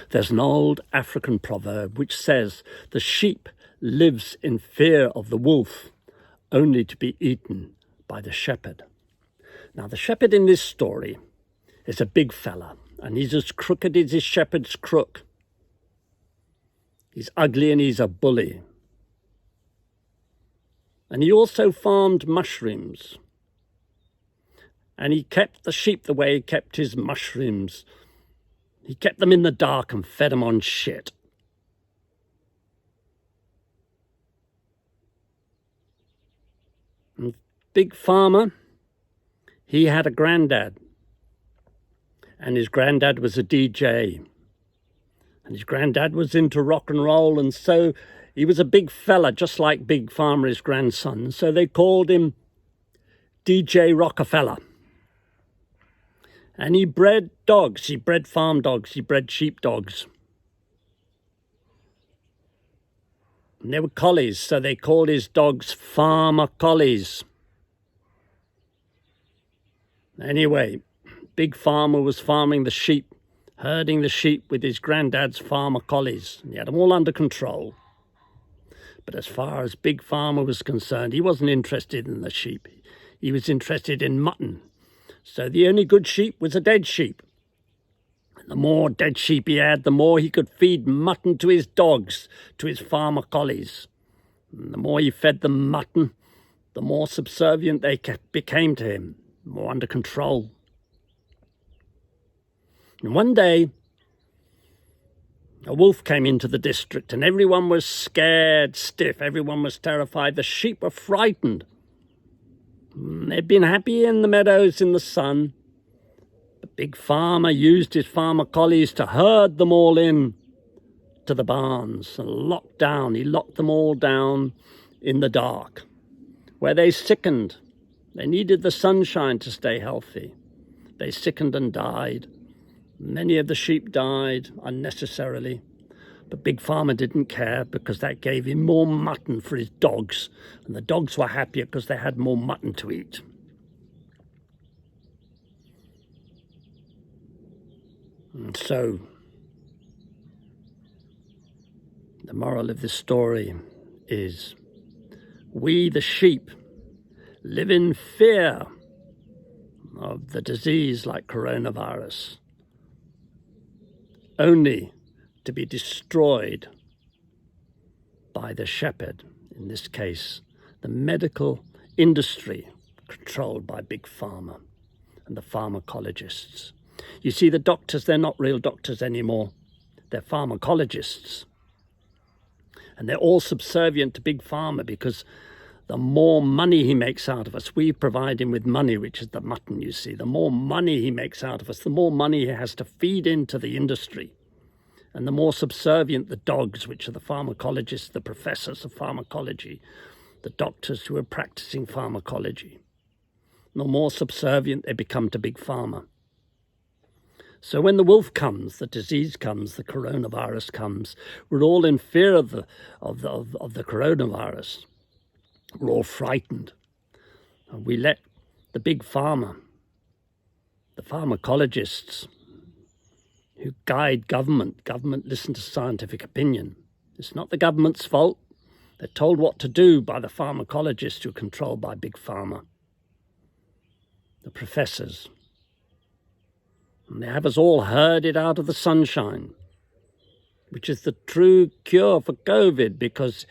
There's an old African proverb which says, "The sheep lives in fear of the wolf, only to be eaten by the shepherd." Now, the shepherd in this story is a big fella, and he's as crooked as his shepherd's crook. He's ugly and he's a bully. And he also farmed mushrooms. And he kept the sheep the way he kept his mushrooms. He kept them in the dark and fed them on shit. And Big Pharma, he had a granddad. And his granddad was a DJ. And his granddad was into rock and roll, and so he was a big fella, just like Big Pharma, his grandson. So they called him DJ Rockefeller. And he bred dogs. He bred farm dogs. He bred sheep dogs. And they were collies, so they called his dogs farmer collies. Anyway, Big Pharma was farming the sheep, herding the sheep with his granddad's farmer collies. He had them all under control. But as far as Big Pharma was concerned, he wasn't interested in the sheep. He was interested in mutton. So the only good sheep was a dead sheep. And the more dead sheep he had, the more he could feed mutton to his dogs, to his farmer collies. And the more he fed them mutton, the more subservient they became to him, more under control. And one day, a wolf came into the district and everyone was scared stiff. Everyone was terrified. The sheep were frightened. They'd been happy in the meadows in the sun. The Big Pharma used his farmer collies to herd them all in to the barns and locked down. He locked them all down in the dark, where they sickened. They needed the sunshine to stay healthy. They sickened and died. Many of the sheep died unnecessarily, but Big Pharma didn't care because that gave him more mutton for his dogs, and the dogs were happier because they had more mutton to eat. And so, the moral of this story is, we the sheep live in fear of the disease like coronavirus, only to be destroyed by the shepherd, in this case, the medical industry controlled by Big Pharma and the pharmacologists. You see, the doctors, they're not real doctors anymore. They're pharmacologists. And they're all subservient to Big Pharma because the more money he makes out of us, we provide him with money, which is the mutton, you see. The more money he makes out of us, the more money he has to feed into the industry. And the more subservient the dogs, which are the pharmacologists, the professors of pharmacology, the doctors who are practicing pharmacology, the more subservient they become to Big Pharma. So when the wolf comes, the disease comes, the coronavirus comes, we're all in fear of the coronavirus. We're all frightened. And we let the Big Pharma, the pharmacologists who guide government listen to scientific opinion. It's not the government's fault. They're told what to do by the pharmacologists who are controlled by Big Pharma, the professors. And they have us all herded out of the sunshine, which is the true cure for COVID, because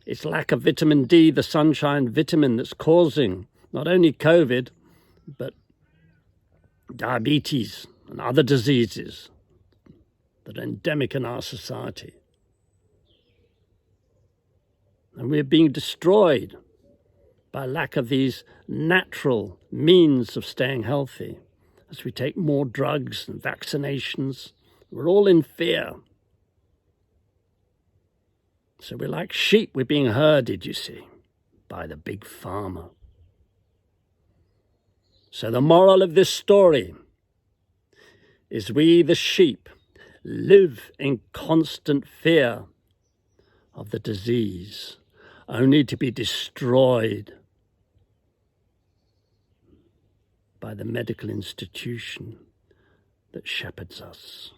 it's lack of vitamin D, the sunshine vitamin, that's causing not only COVID, but diabetes and other diseases that are endemic in our society. And we're being destroyed by lack of these natural means of staying healthy. As we take more drugs and vaccinations, we're all in fear. So we're like sheep, we're being herded, you see, by the Big Pharma. So the moral of this story is, we the sheep live in constant fear of the disease, only to be destroyed by the medical institution that shepherds us.